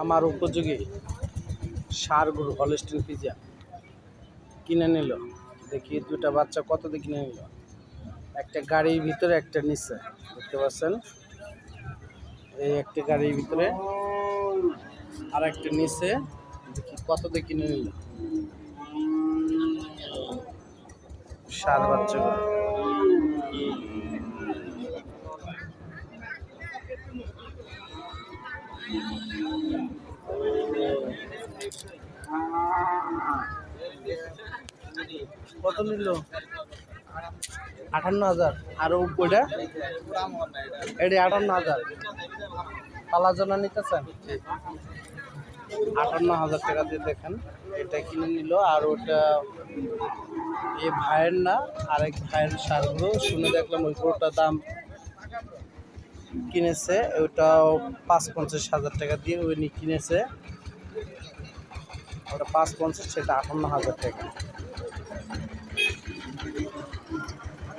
আমার উপযোগী ষাঁড় গরু হলস্টিন ফ্রিজিয়ান কিনে নিল। দেখি দুটা বাচ্চা কত দিয়ে কিনে নিল। একটা গাড়ির ভিতরে, একটা নিচে, দেখতে পাচ্ছেন। এই একটা গাড়ির ভিতরে আর একটা নিচে। দেখি কত দিয়ে কিনে নিল ষাঁড় বাচ্চাগুলো। কত নিল? 58,000। আর ওইটা এটা 58,000। পালাজনা নিতেছেন 58,000 টাকা দিয়ে। দেখেন এটা কিনে নিল। আর ওটা এই ভাইয়ের না, আরেক ভাইয়ের ষাঁড়গুলো শুনে দেখলাম ওই গরুটার দাম কিনেছে ওইটাও ৫-৫০,000 টাকা দিয়ে উনি কিনেছে। ওটা ৫-৫০, সেটা 58,000 টাকা।